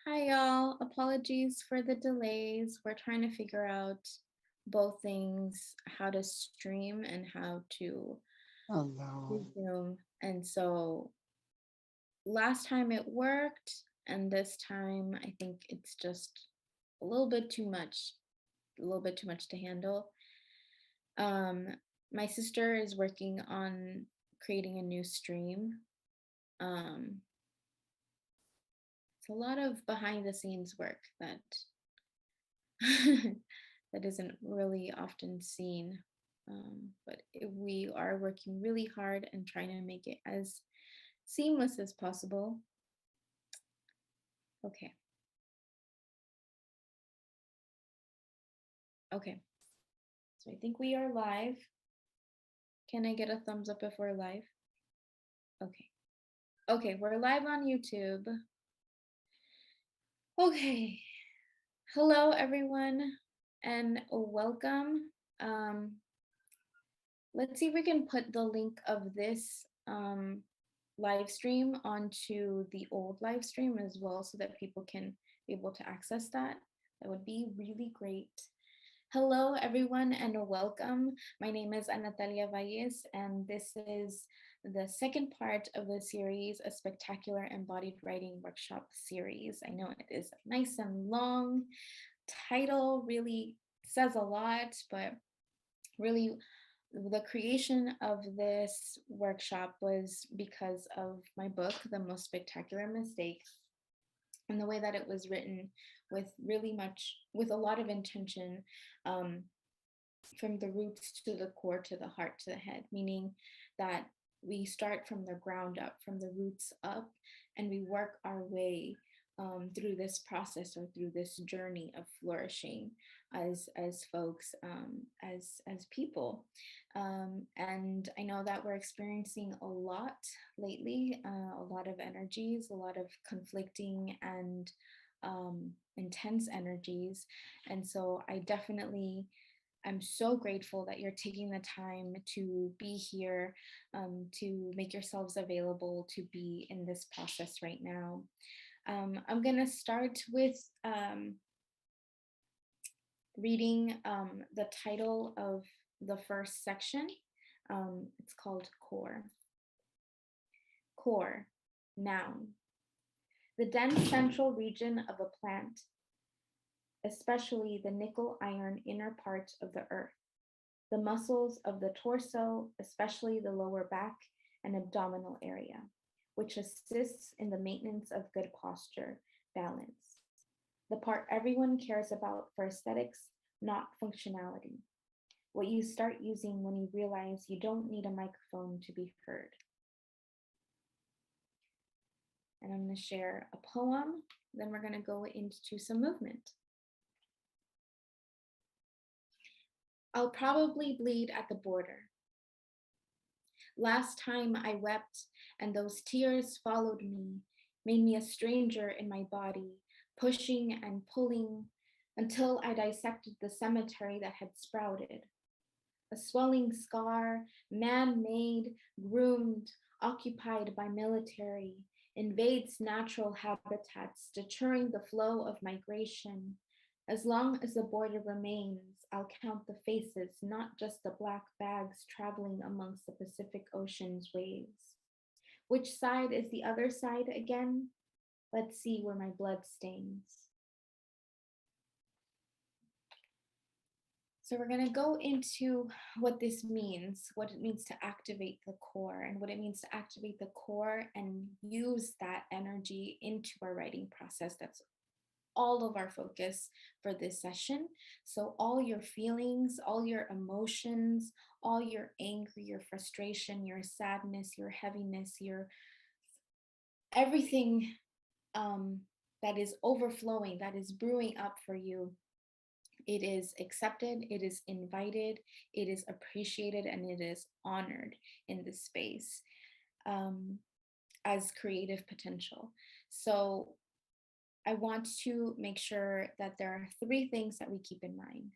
Hi, y'all. Apologies for the delays. We're trying to figure out both things, how to stream and how to Oh no. resume. And so last time it worked, and this time I think it's just a little bit too much, to handle. Um, my sister is working on creating a new stream. Um, it's a lot of behind the scenes work that that isn't really often seen. But we are working really hard and trying to make it as seamless as possible. Okay, okay. So I think we are live. Can I get a thumbs up if we're live? Okay. Okay, we're live on YouTube. Okay. Hello, everyone, and welcome. Um, let's see if we can put the link of this live stream onto the old live stream as well so that people can be able to access that. That would be really great. Hello, everyone, and welcome. My name is Anatalia Valles, and this is the second part of the series, a spectacular embodied writing workshop series. I know it is nice and long. Title really says a lot, but really the creation of this workshop was because of my book, The Most Spectacular Mistake, and the way that it was written with a lot of intention, um, from the roots to the core to the heart to the head, meaning that we start from the ground up, from the roots up, and we work our way through this process or through this journey of flourishing as folks, as people. And I know that we're experiencing a lot lately, a lot of energies, a lot of conflicting and intense energies. And so I definitely, I'm so grateful that you're taking the time to be here, to make yourselves available to be in this process right now. I'm going to start with reading the title of the first section. It's called Core. Core, noun. The dense central region of a plant, especially the nickel iron inner part of the earth. The muscles of the torso, especially the lower back and abdominal area, which assists in the maintenance of good posture, balance. The part everyone cares about for aesthetics, not functionality. What you start using when you realize you don't need a microphone to be heard. And I'm going to share a poem, then we're going to go into some movement. I'll probably bleed at the border. Last time I wept, and those tears followed me, made me a stranger in my body, pushing and pulling until I dissected the cemetery that had sprouted. A swelling scar, man made, groomed, occupied by military, invades natural habitats, deterring the flow of migration. As long as the border remains, I'll count the faces, not just the black bags traveling amongst the Pacific Ocean's waves. Which side is the other side again? Let's see where my blood stains. So we're going to go into what this means, what it means to activate the core, and what it means to activate the core and use that energy into our writing process. That's all of our focus for this session. So all your feelings, all your emotions, all your anger, your frustration, your sadness, your heaviness, your everything that is overflowing, that is brewing up for you, it is accepted, it is invited, it is appreciated, and it is honored in this space, um, as creative potential. So I want to make sure that there are three things that we keep in mind.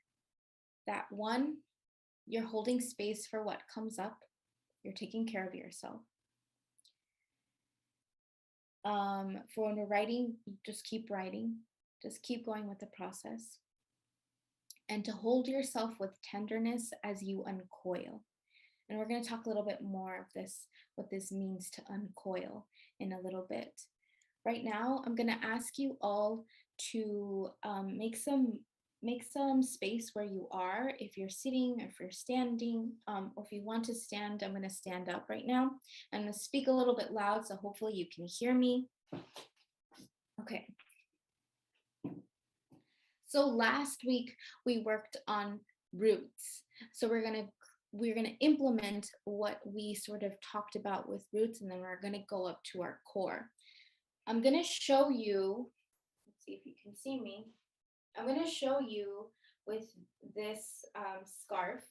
That one, you're holding space for what comes up, you're taking care of yourself. For when we're writing, just keep writing, just keep going with the process. And to hold yourself with tenderness as you uncoil. And we're going to talk a little bit more of this, what this means to uncoil in a little bit. Right now, I'm going to ask you all to make some space where you are. If you're sitting, or if you're standing, or if you want to stand, I'm going to stand up right now. I'm going to speak a little bit loud, so hopefully you can hear me. Okay. So last week we worked on roots. So we're gonna implement what we sort of talked about with roots, and then we're gonna go up to our core. I'm gonna show you, let's see if you can see me. I'm gonna show you with this scarf,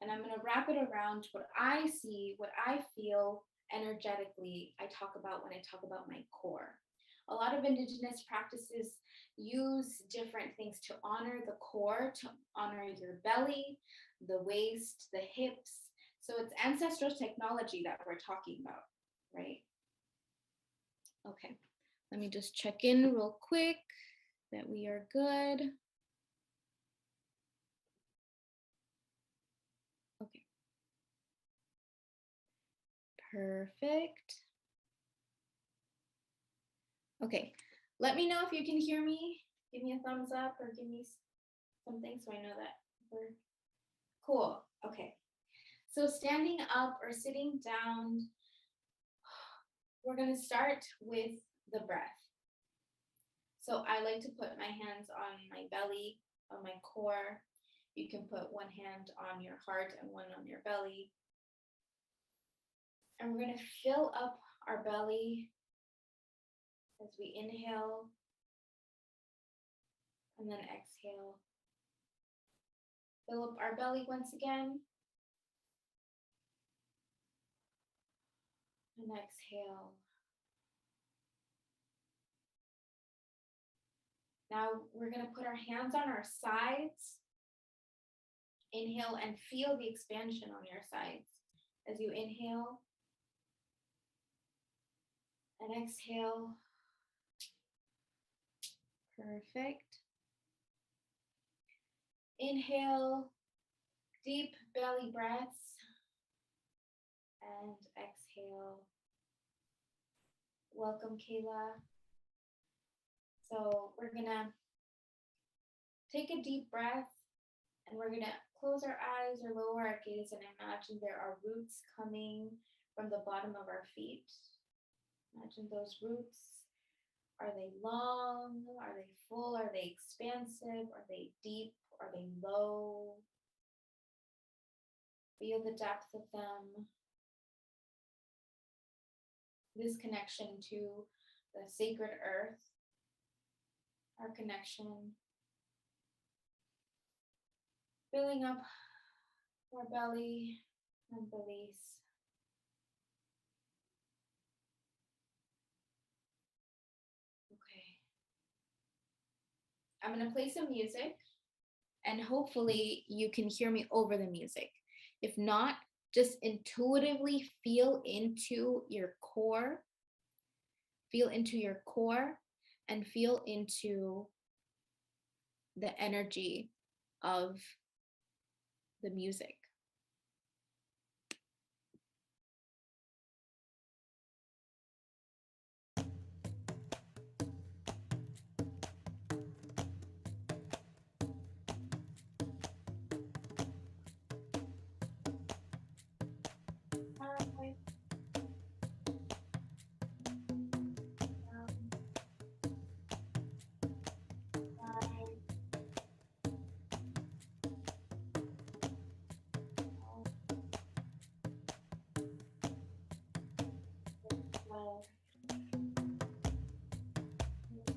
and I'm gonna wrap it around what I see, what I feel energetically I talk about when I talk about my core. A lot of indigenous practices use different things to honor the core, to honor your belly, the waist, the hips. So it's ancestral technology that we're talking about, right? Okay, let me just check in real quick that we are good. Okay. Perfect. Okay, let me know if you can hear me. Give me a thumbs up or give me something so I know that we're cool. Okay, so standing up or sitting down, we're gonna start with the breath. So I like to put my hands on my belly, on my core. You can put one hand on your heart and one on your belly. And we're gonna fill up our belly as we inhale and then exhale. Fill up our belly once again. And exhale. Now we're going to put our hands on our sides. Inhale and feel the expansion on your sides as you inhale. And exhale. Perfect. Inhale, deep belly breaths. And exhale. Welcome, Kayla. So we're going to take a deep breath, and we're going to close our eyes or lower our gaze and imagine there are roots coming from the bottom of our feet. Imagine those roots. Are they long? Are they full? Are they expansive? Are they deep? Are they low? Feel the depth of them. This connection to the sacred earth, our connection. Filling up our belly and release. Okay. I'm going to play some music, and hopefully you can hear me over the music. If not, just intuitively feel into your core. Feel into your core and feel into the energy of the music.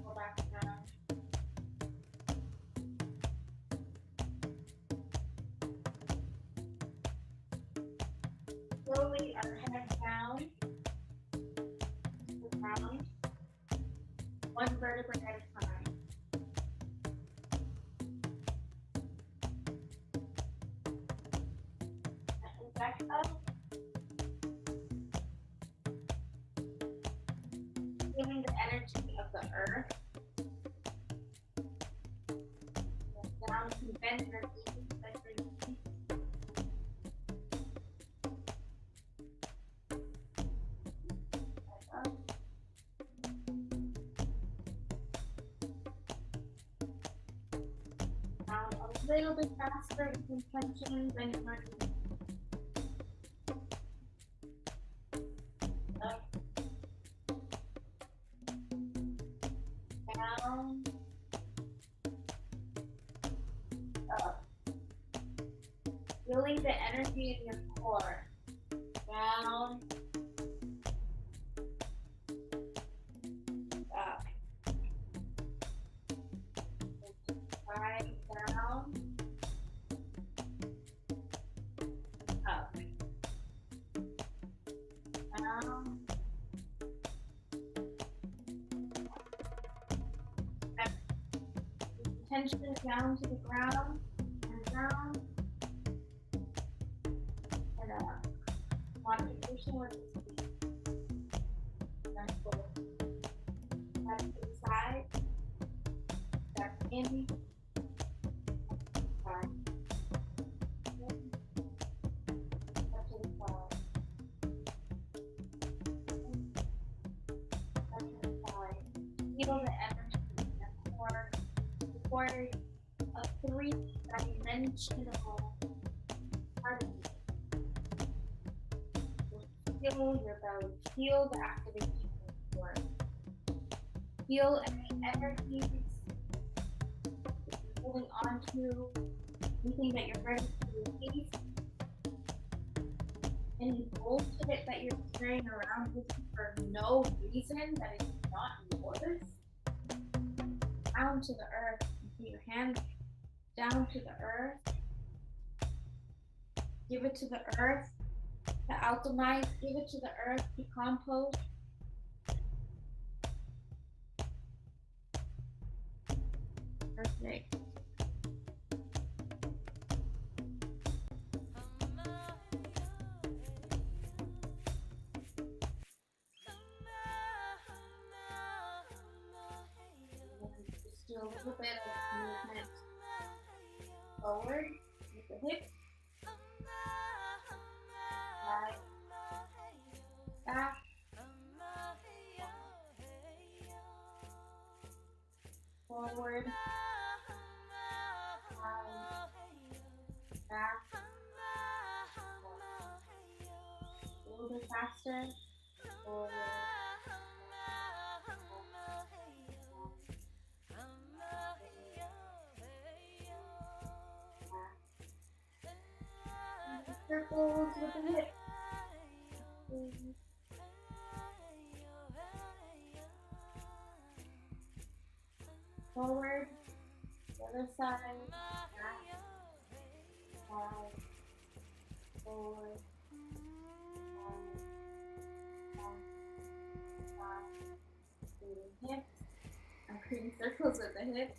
Go back down. Slowly our head down to the ground, one vertebrae at a time. And back up. feeling the energy of the earth. Down to bend your knees, bend your knees. Up. Down a little bit faster with intention, bend your knees. Up. Down. Up. Feeling the energy in your core. Down. Up. Right down. Up. Down. Up. Tension down to the ground and down and up. Modification with the speed. Back forward. Back to the side. Back in. Back. In. Back to the side. In. Back to the side. Feel the energy in the core. The core is a three-dimensional part of you. Feel your belly. Feel the activation of the core. Feel any energies that you're holding on to, anything that you're ready to release, any bullshit that you're carrying around with you for no reason that is not yours. Down to the earth. Put your hands down to the earth. Give it to the earth to alchemize. Give it to the earth to compost. Perfect. Just do a little bit of movement forward with the hips. Right. Back. Forward. Back. A little bit faster. Forward. Circles with the hips. Forward. The other side. Back. Side. Forward. Creating hips. I'm creating circles with the hips.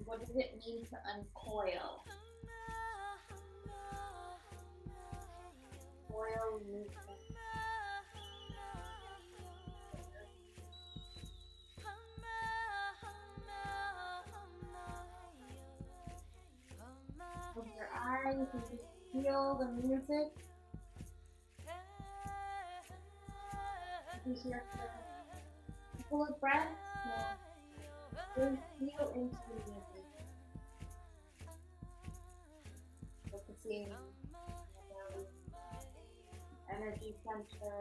What does it mean to uncoil? Coil movement. Open your eyes and just feel the music. Just here for a couple of breaths. Really feel into the music. Focusing on the energy center.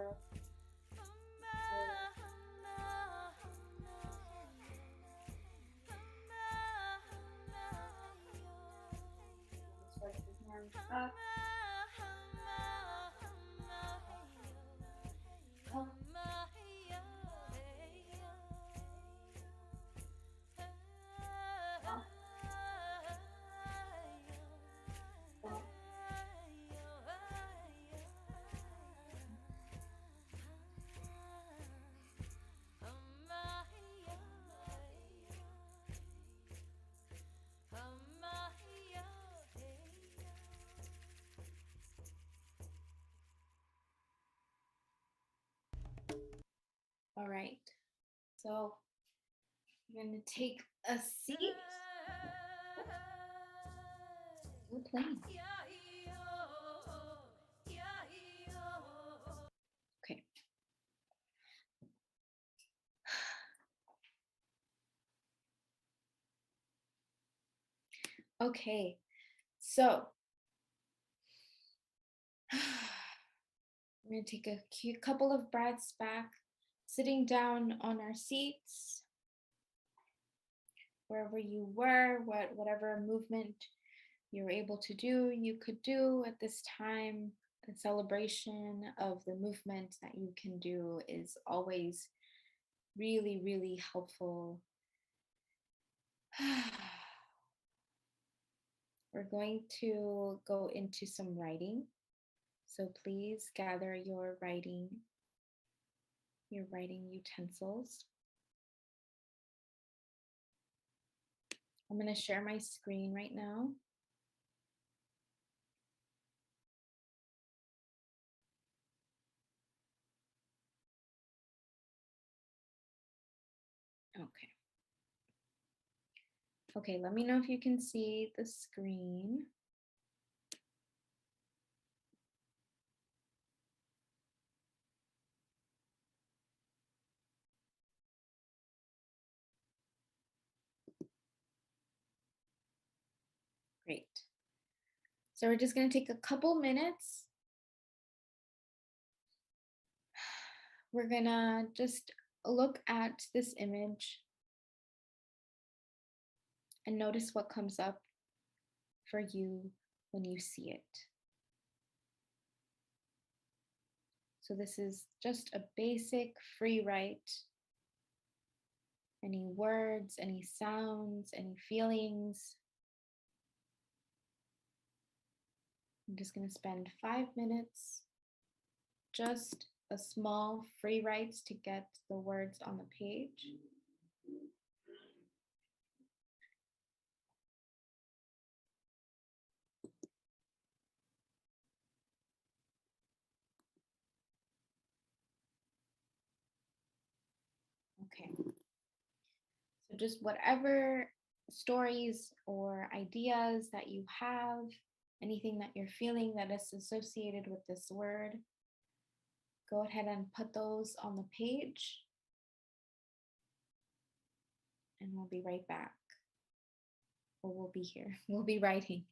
Stretch the hands up. Up. All right. So I'm going to take a seat. Still playing. Okay. Okay. So we're going to take a couple of breaths back, sitting down on our seats, wherever you were, whatever movement you were able to do, you could do at this time. The celebration of the movement that you can do is always really, really helpful. We're going to go into some writing. So please gather your writing utensils. I'm going to share my screen right now. Okay. Okay, let me know if you can see the screen. Great. So we're just going to take a couple minutes. We're going to just look at this image and notice what comes up for you when you see it. So this is just a basic free write. Any words, any sounds, any feelings. I'm just going to spend 5 minutes, just a small free writes to get the words on the page. Okay. So just whatever stories or ideas that you have, anything that you're feeling that is associated with this word, go ahead and put those on the page. And we'll be right back. Or we'll be here. We'll be writing.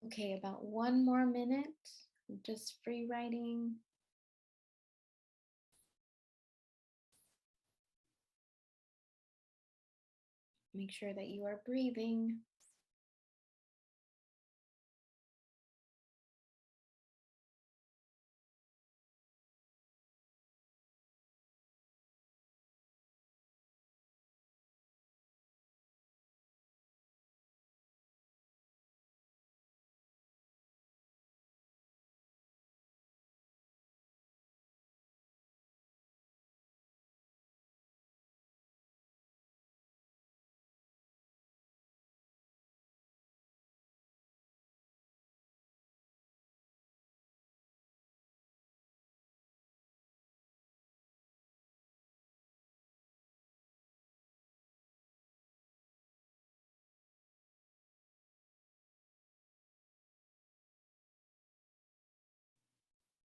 Okay, about 1 more minute. Just free writing. Make sure that you are breathing.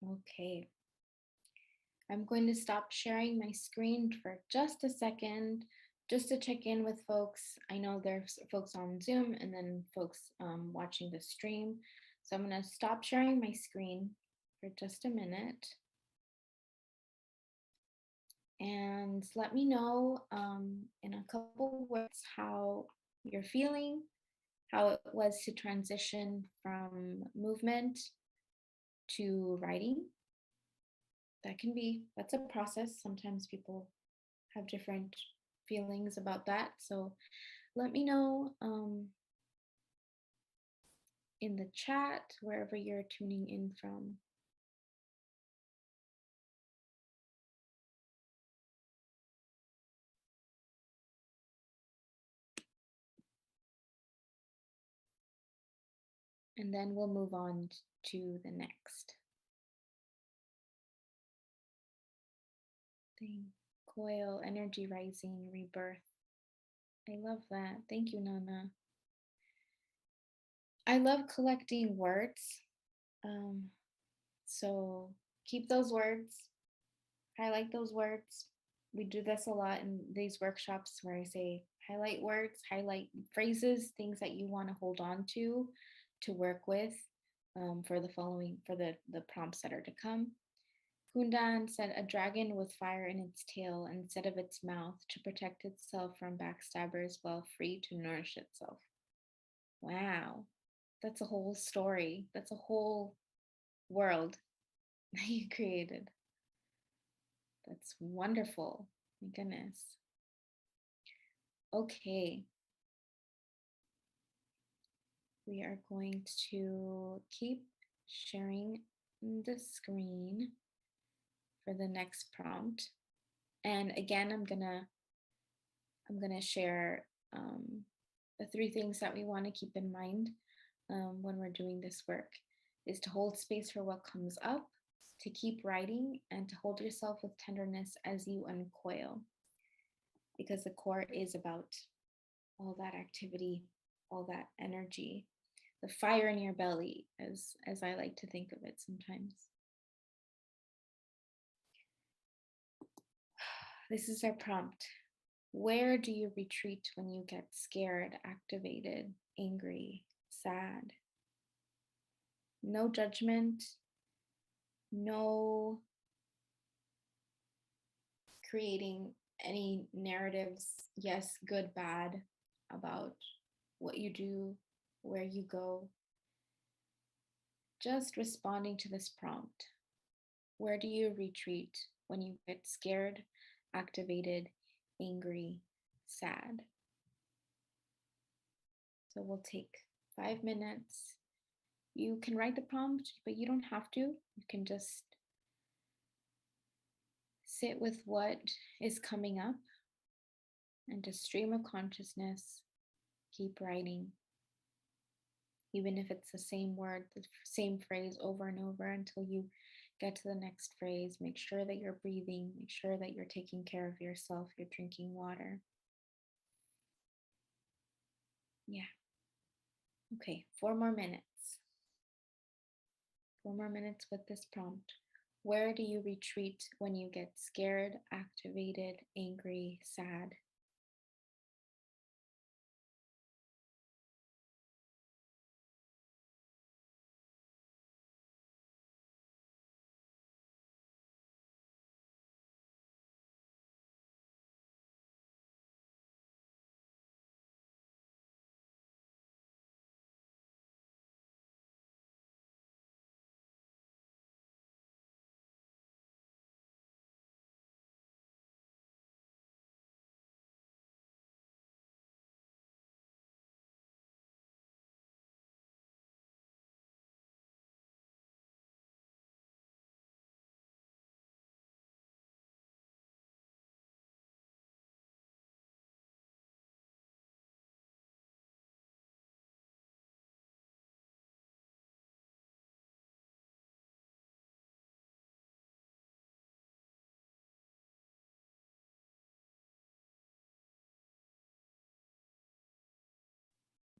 Okay. I'm going to stop sharing my screen for just a second, just to check in with folks. I know there's folks on Zoom and then folks watching the stream. So I'm going to stop sharing my screen for just a minute. And let me know in a couple words how you're feeling, how it was to transition from movement to writing. That's a process. Sometimes people have different feelings about that. So let me know in the chat, wherever you're tuning in from. And then we'll move on to the next thing. Coil, energy rising, rebirth. I love that. Thank you, Nana. I love collecting words. Um, so keep those words, highlight those words. We do this a lot in these workshops where I say highlight words, highlight phrases, things that you want to hold on to work with for the prompts that are to come. Kundan said a dragon with fire in its tail instead of its mouth to protect itself from backstabbers while free to nourish itself. Wow, that's a whole story. That's a whole world that you created. That's wonderful. My goodness. Okay. We are going to keep sharing the screen for the next prompt. And again, I'm gonna share the three things that we want to keep in mind when we're doing this work is to hold space for what comes up, to keep writing, and to hold yourself with tenderness as you uncoil. Because the core is about all that activity, all that energy, the fire in your belly, as I like to think of it sometimes. This is our prompt. Where do you retreat when you get scared, activated, angry, sad? No judgment, no creating any narratives, yes, good, bad, about what you do, where you go. Just responding to this prompt. Where do you retreat when you get scared, activated, angry, sad? So we'll take 5 minutes. You can write the prompt, but you don't have to. You can just sit with what is coming up and just stream of consciousness. Keep writing, even if it's the same word, the same phrase over and over until you get to the next phrase. Make sure that you're breathing, make sure that you're taking care of yourself, you're drinking water. Yeah. Okay, 4 more minutes. 4 more minutes with this prompt. Where do you retreat when you get scared, activated, angry, sad?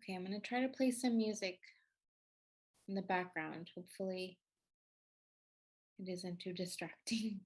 Okay, I'm going to try to play some music in the background. Hopefully, it isn't too distracting.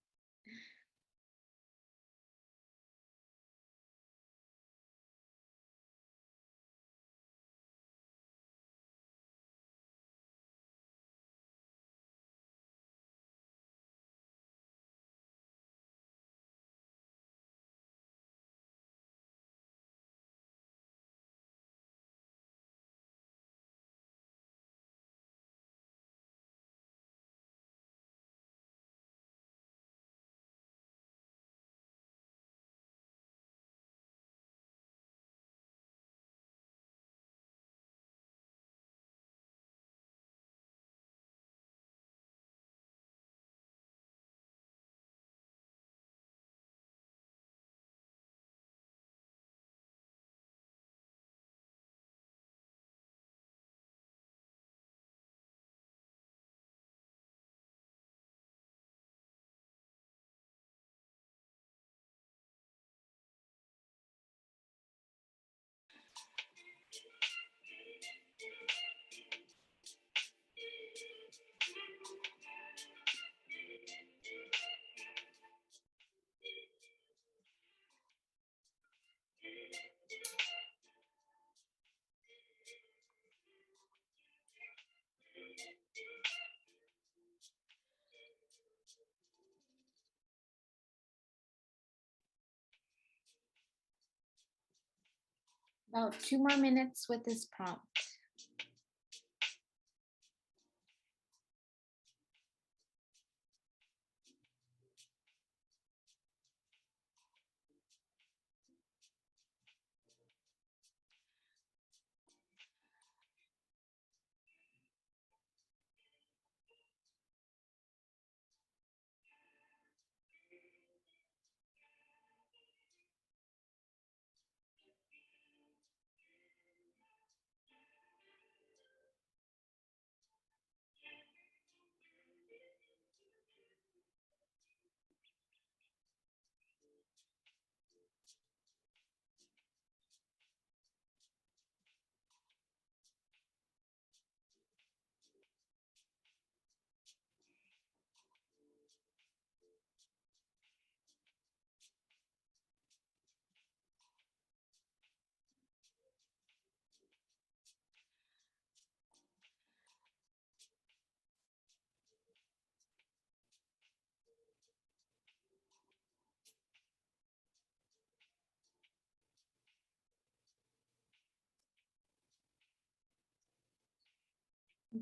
About 2 more minutes with this prompt.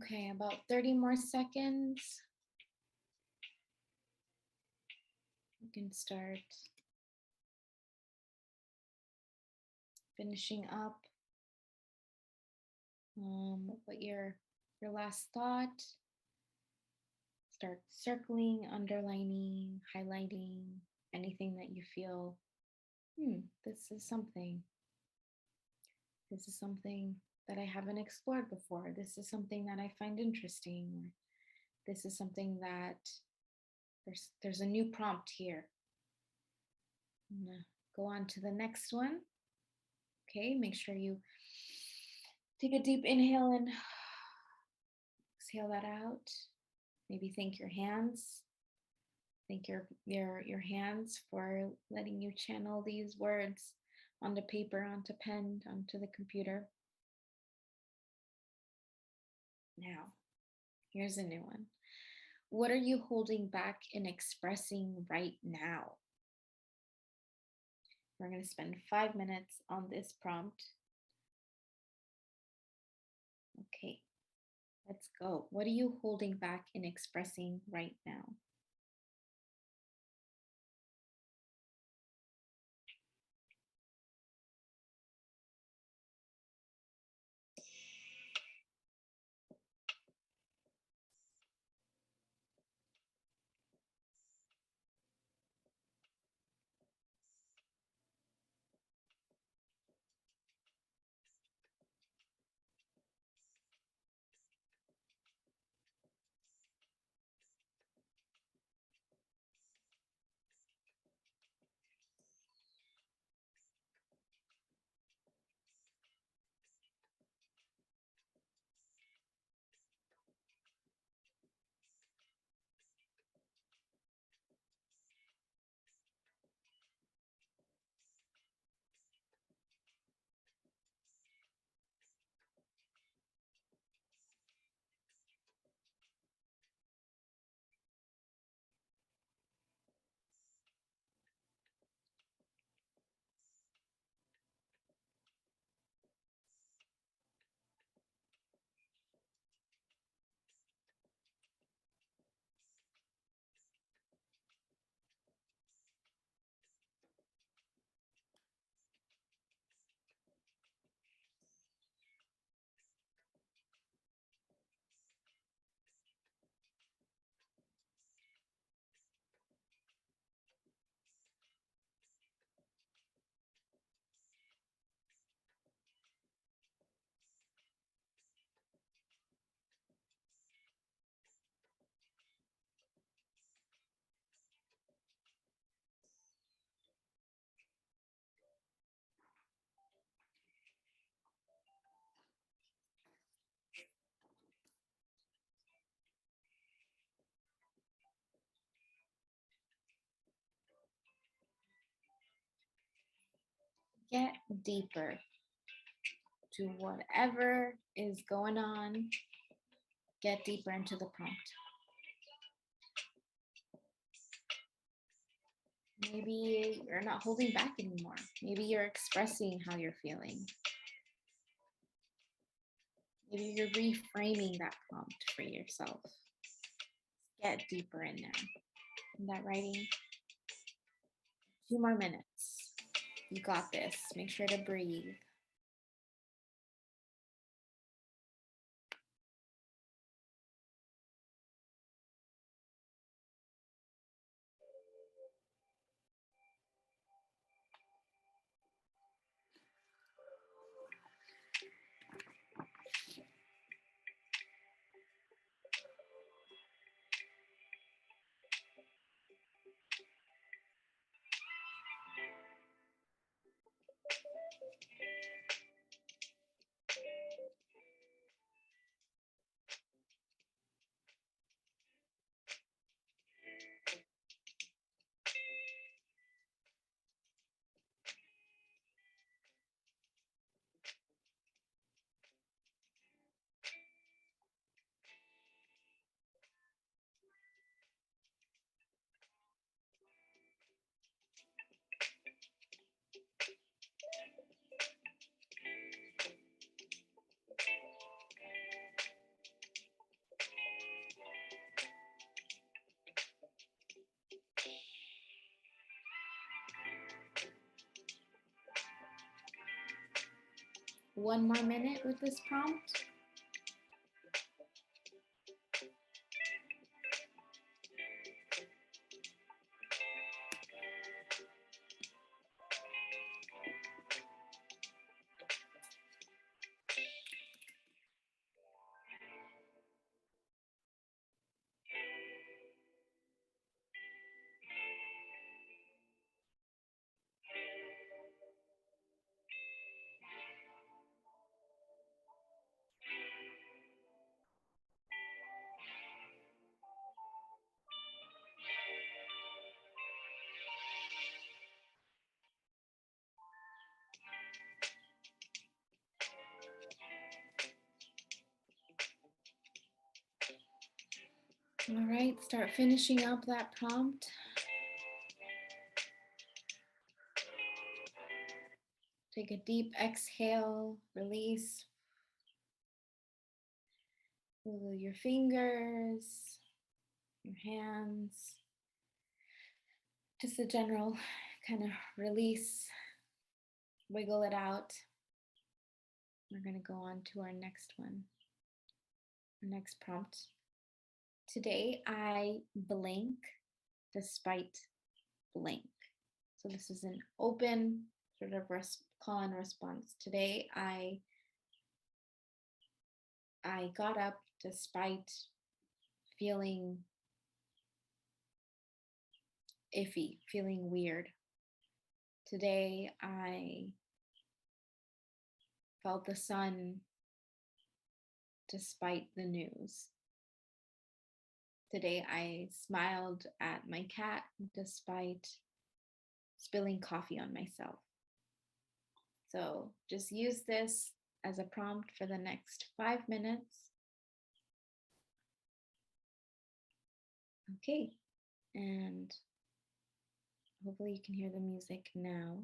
Okay, about 30 more seconds. You can start finishing up what your last thought. Start circling, underlining, highlighting anything that you feel, this is something. This is something that I haven't explored before. This is something that I find interesting. Or this is something that there's a new prompt here. I'm gonna go on to the next one. Okay, make sure you take a deep inhale and exhale that out. Maybe thank your hands. Thank your hands for letting you channel these words onto paper, onto pen, onto the computer. Now, here's a new one. What are you holding back in expressing right now? We're going to spend 5 minutes on this prompt. Okay, let's go. What are you holding back in expressing right now? Get deeper to whatever is going on. Get deeper into the prompt. Maybe you're not holding back anymore. Maybe you're expressing how you're feeling. Maybe you're reframing that prompt for yourself. Get deeper in there. In that writing. 2 more minutes. You got this. Make sure to breathe. One more minute with this prompt. All right, start finishing up that prompt. Take a deep exhale, release. Wiggle your fingers, your hands. Just a general kind of release, wiggle it out. We're going to go on to our next one, our next prompt. Today I blank despite blank. So this is an open sort of call and response. Today I got up despite feeling iffy, feeling weird. Today I felt the sun despite the news. Today I smiled at my cat despite spilling coffee on myself. So just use this as a prompt for the next 5 minutes. Okay, and hopefully you can hear the music now.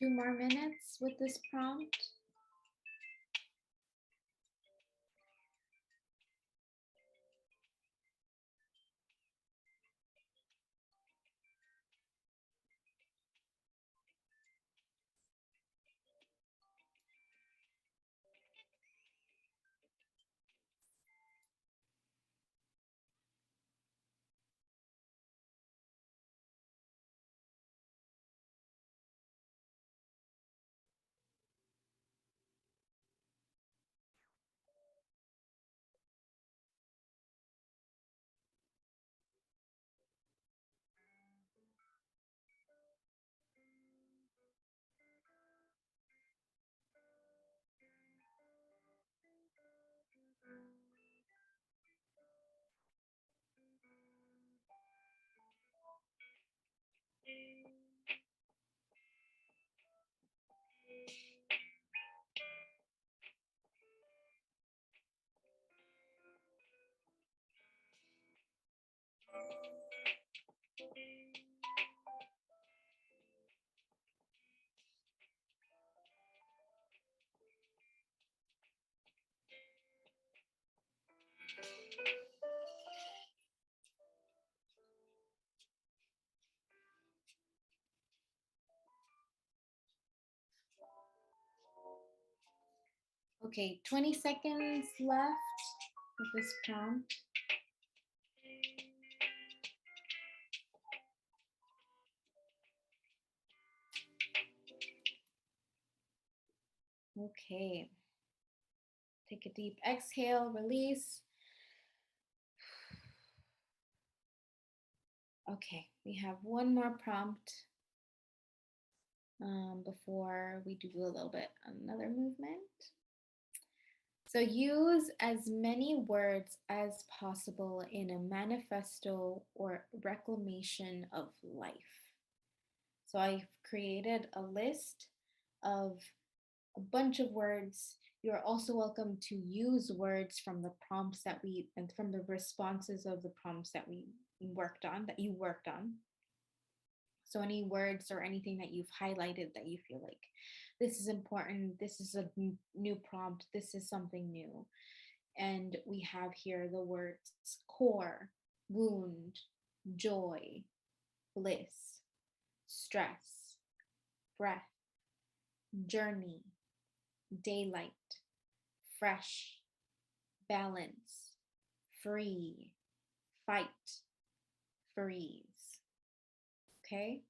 2 more minutes with this prompt. Okay, 20 seconds left with this prompt. Okay. Take a deep exhale, release. Okay, we have one more prompt before we do a little bit another movement. So use as many words as possible in a manifesto or reclamation of life. So I've created a list of a bunch of words. You're also welcome to use words from the prompts that we and from the responses of the prompts that we worked on, that you worked on. So any words or anything that you've highlighted that you feel like this is important, this is a new prompt, this is something new. And we have here the words core, wound, joy, bliss, stress, breath, journey, daylight, fresh, balance, free, fight, freeze. Okay?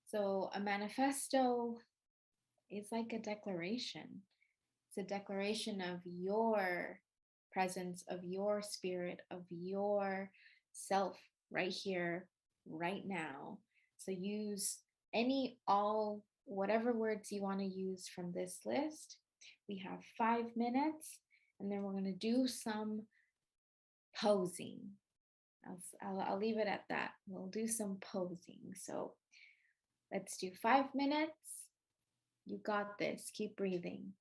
So a manifesto is like a declaration. It's a declaration of your presence, of your spirit, of your self right here, right now. So use whatever words you want to use from this list. We have 5 minutes, and then we're going to do some posing. I'll leave it at that. We'll do some posing. So let's do 5 minutes. You got this. Keep breathing.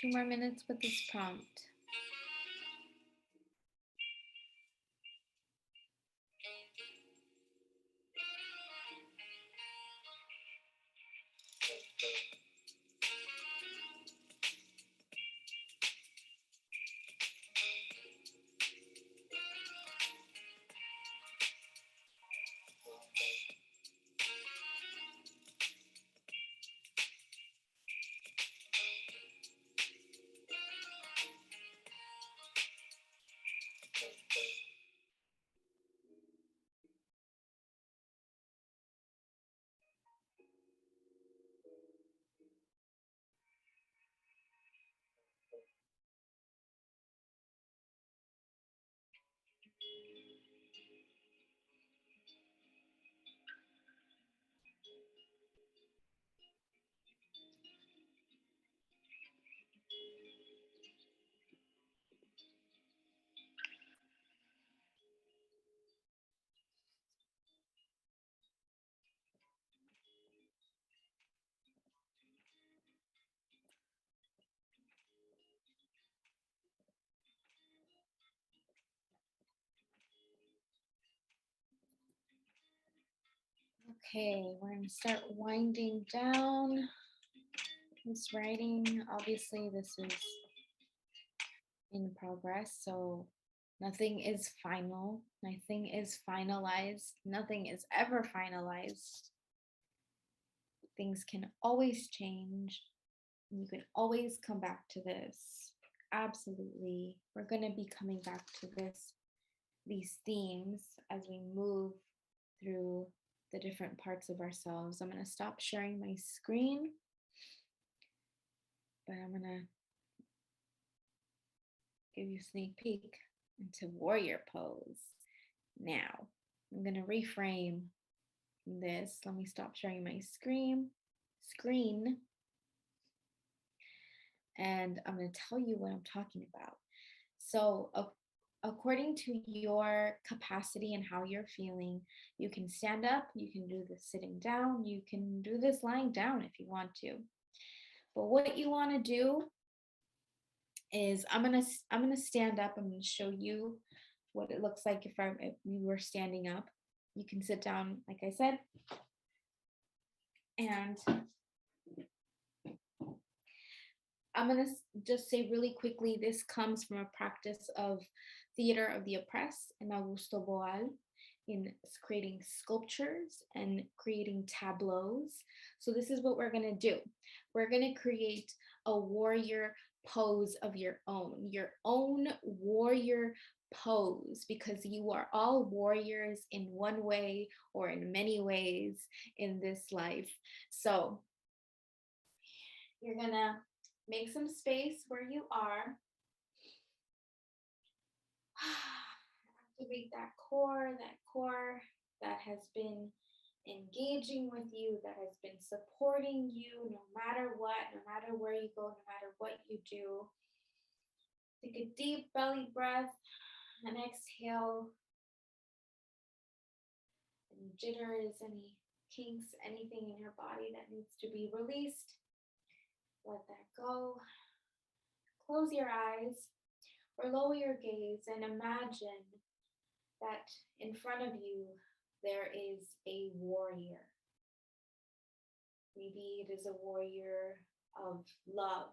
Two more minutes with this prompt. Okay, we're going to start winding down this writing. Obviously, this is in progress, so nothing is final, nothing is finalized, nothing is ever finalized. Things can always change. You can always come back to this. Absolutely. We're going to be coming back to these themes as we move through the different parts of ourselves. I'm going to stop sharing my screen, but I'm going to give you a sneak peek into warrior pose. Now, I'm going to reframe this. Let me stop sharing my screen. And I'm going to tell you what I'm talking about. So, according to your capacity and how you're feeling, you can stand up, you can do this sitting down, you can do this lying down if you want to. But what you want to do is I'm gonna stand up. I'm gonna show you what it looks like if you were standing up. You can sit down, like I said, and I'm going to just say really quickly, this comes from a practice of theater of the oppressed and Augusto Boal in creating sculptures and creating tableaus. So this is what we're going to do. We're going to create a warrior pose of your own warrior pose, because you are all warriors in one way or in many ways in this life. So you're going to make some space where you are. Activate that core that has been engaging with you, that has been supporting you no matter what, no matter where you go, no matter what you do. Take a deep belly breath and exhale. Any jitters, any kinks, anything in your body that needs to be released, let that go. Close your eyes or lower your gaze and imagine that in front of you there is a warrior. Maybe it is a warrior of love,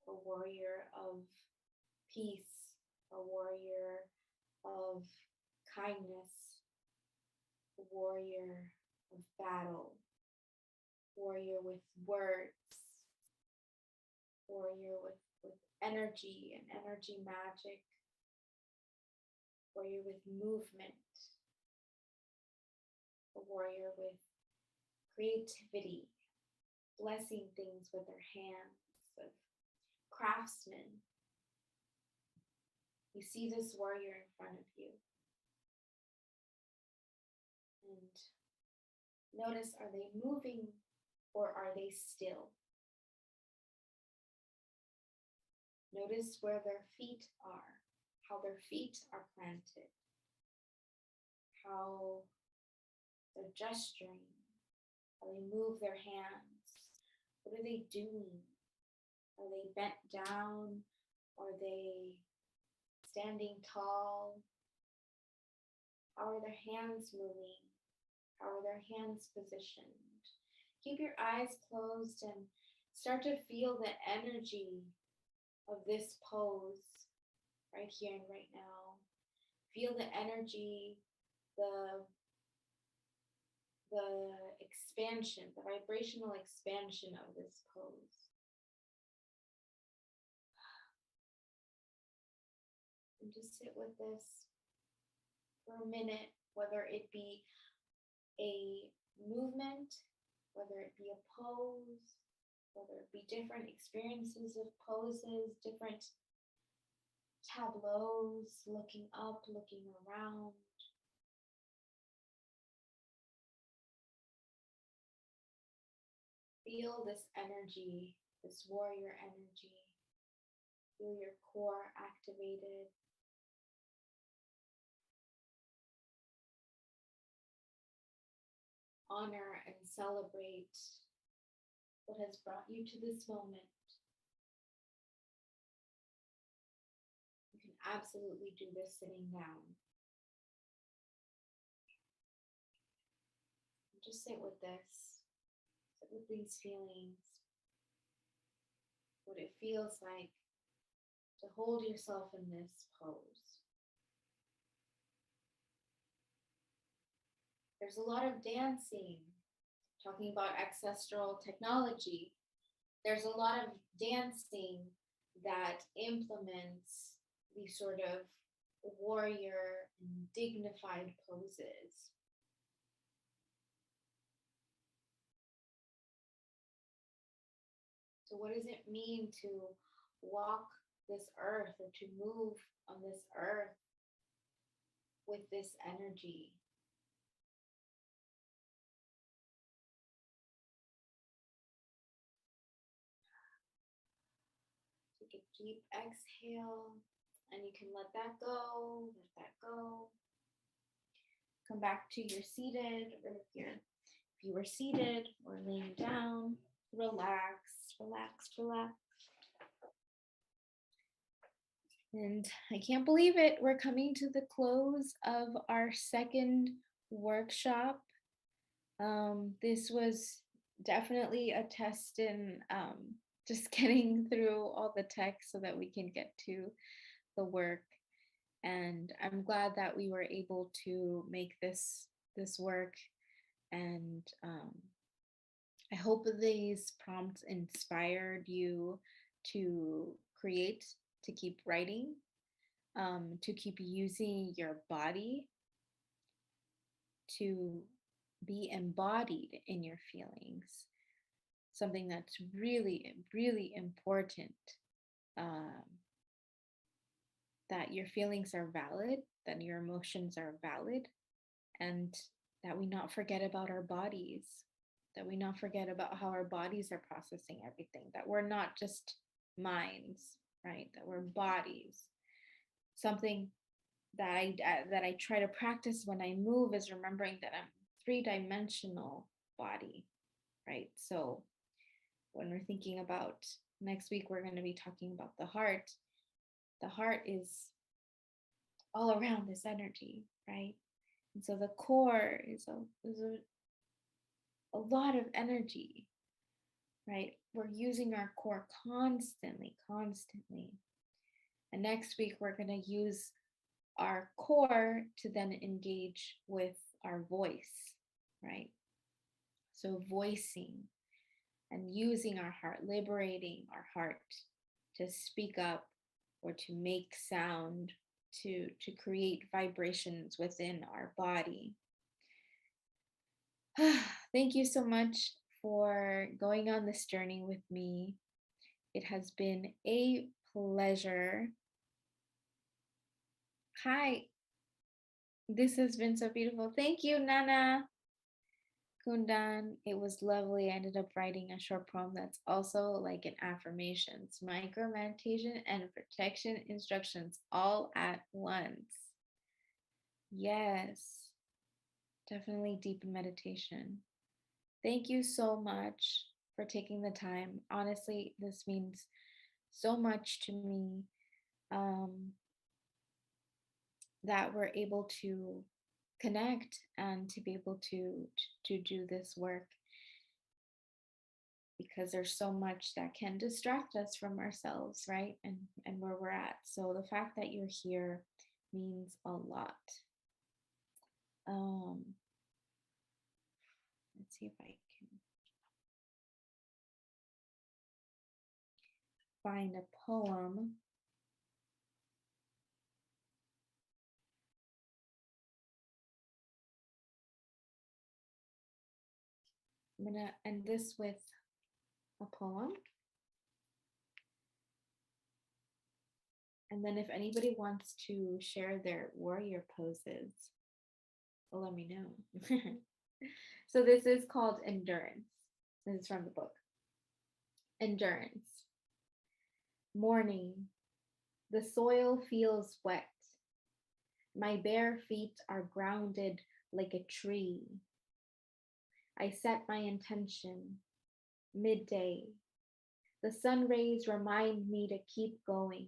a warrior of peace, a warrior of kindness, a warrior of battle, warrior with words, warrior with energy and energy magic, warrior with movement, a warrior with creativity, blessing things with their hands, of craftsmen. You see this warrior in front of you. And notice, are they moving or are they still? Notice where their feet are, how their feet are planted, how they're gesturing, how they move their hands. What are they doing? Are they bent down? Are they standing tall? How are their hands moving? How are their hands positioned? Keep your eyes closed and start to feel the energy of this pose right here and right now. Feel the energy, the expansion, the vibrational expansion of this pose. And just sit with this for a minute, whether it be a movement, whether it be a pose, whether it be different experiences of poses, different tableaus, looking up, looking around. Feel this energy, this warrior energy. Feel your core activated. Honor and celebrate what has brought you to this moment. You can absolutely do this sitting down. Just sit with this. Sit with these feelings. What it feels like to hold yourself in this pose. There's a lot of dancing, talking about ancestral technology. There's a lot of dancing that implements these sort of warrior and dignified poses. So what does it mean to walk this earth or to move on this earth with this energy? Take a deep exhale, and you can let that go, let that go. Come back to your seated, or if you were seated or laying down, relax, relax, relax. And I can't believe it. We're coming to the close of our second workshop. This was definitely a test in just getting through all the text so that we can get to the work. And I'm glad that we were able to make this work. And I hope these prompts inspired you to create, to keep writing, to keep using your body to be embodied in your feelings. Something that's really, really important, that your feelings are valid, that your emotions are valid, and that we not forget about our bodies, that we not forget about how our bodies are processing everything, that we're not just minds, right? That we're bodies. Something that I try to practice when I move is remembering that I'm three-dimensional body, right? So when we're thinking about next week, we're going to be talking about the heart. The heart is all around this energy, right? And so the core is a lot of energy, right? We're using our core constantly. And next week, we're going to use our core to then engage with our voice, right? So voicing and using our heart, liberating our heart to speak up or to make sound, to create vibrations within our body. Thank you so much for going on this journey with me. It has been a pleasure. Hi, this has been so beautiful. Thank you, Nana Kundan. It was lovely. I ended up writing a short poem that's also like an affirmations, micro meditation, and protection instructions all at once. Yes, definitely deep in meditation. Thank you so much for taking the time. Honestly, this means so much to me, um, that we're able to connect and to be able to do this work, because there's so much that can distract us from ourselves, right? And where we're at. So the fact that you're here means a lot. Um, let's see if I can find a poem. I'm gonna end this with a poem. And then if anybody wants to share their warrior poses, let me know. So this is called Endurance. This is from the book. Endurance. Morning. The soil feels wet. My bare feet are grounded like a tree. I set my intention. Midday. The sun rays remind me to keep going.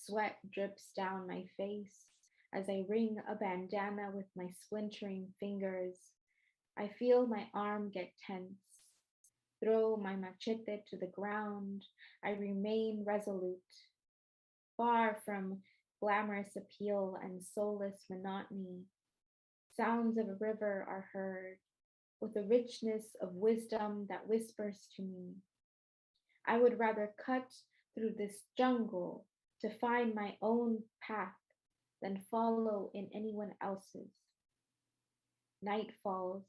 Sweat drips down my face as I ring a bandana with my splintering fingers. I feel my arm get tense. Throw my machete to the ground. I remain resolute, far from glamorous appeal and soulless monotony. Sounds of a river are heard, with a richness of wisdom that whispers to me. I would rather cut through this jungle to find my own path than follow in anyone else's. Night falls,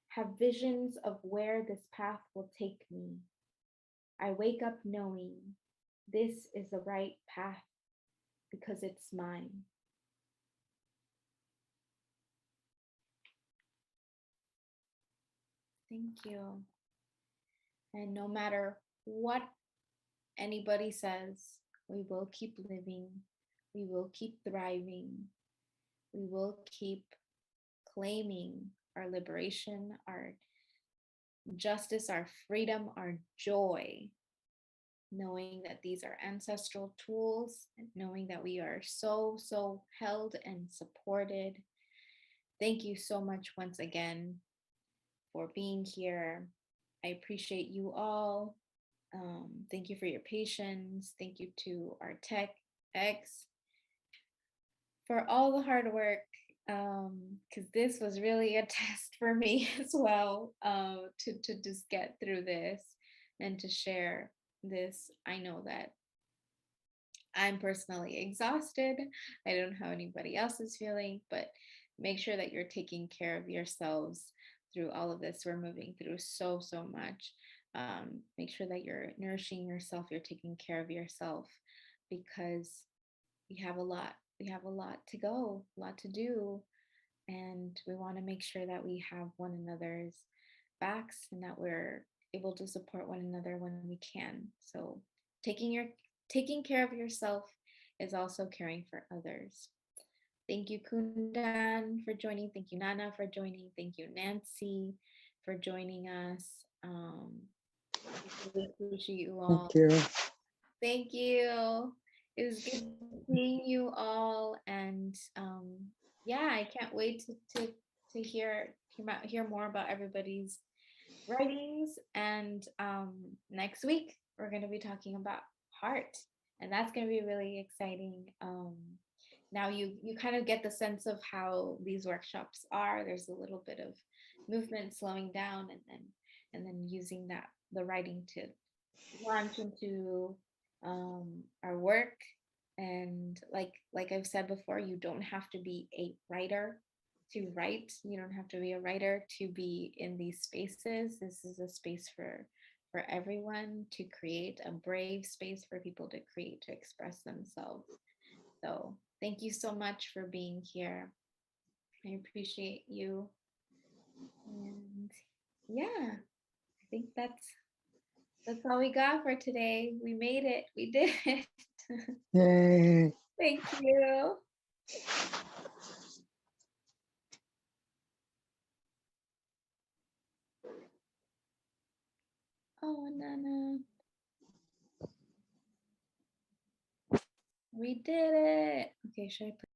have visions of where this path will take me. I wake up knowing this is the right path because it's mine. Thank you. And no matter what anybody says, we will keep living, we will keep thriving, we will keep claiming our liberation, our justice, our freedom, our joy, knowing that these are ancestral tools, and knowing that we are so, so held and supported. Thank you so much once again for being here. I appreciate you all. Thank you for your patience. Thank you to our tech X for all the hard work, because this was really a test for me as well, to just get through this and to share this. I know that I'm personally exhausted. I don't know how anybody else is feeling, but make sure that you're taking care of yourselves through all of this. We're moving through so, so much. Make sure that you're nourishing yourself, you're taking care of yourself, because we have a lot. We have a lot to go, a lot to do. And we want to make sure that we have one another's backs and that we're able to support one another when we can. So taking care of yourself is also caring for others. Thank you, Kundan, for joining. Thank you, Nana, for joining. Thank you, Nancy, for joining us. Really appreciate you all. Thank you. Thank you. It was good seeing you all, and yeah, I can't wait to hear more about everybody's writings. And next week we're going to be talking about heart, and that's going to be really exciting. Now you kind of get the sense of how these workshops are. There's a little bit of movement, slowing down, and then using that the writing to launch into our work. And like I've said before, you don't have to be a writer to write. You don't have to be a writer to be in these spaces. This is a space for everyone to create, a brave space for people to create, to express themselves. So thank you so much for being here. I appreciate you. And yeah, I think that's all we got for today. We made it. We did it. Yay. Thank you. Oh, Nana. We did it. Okay, should I put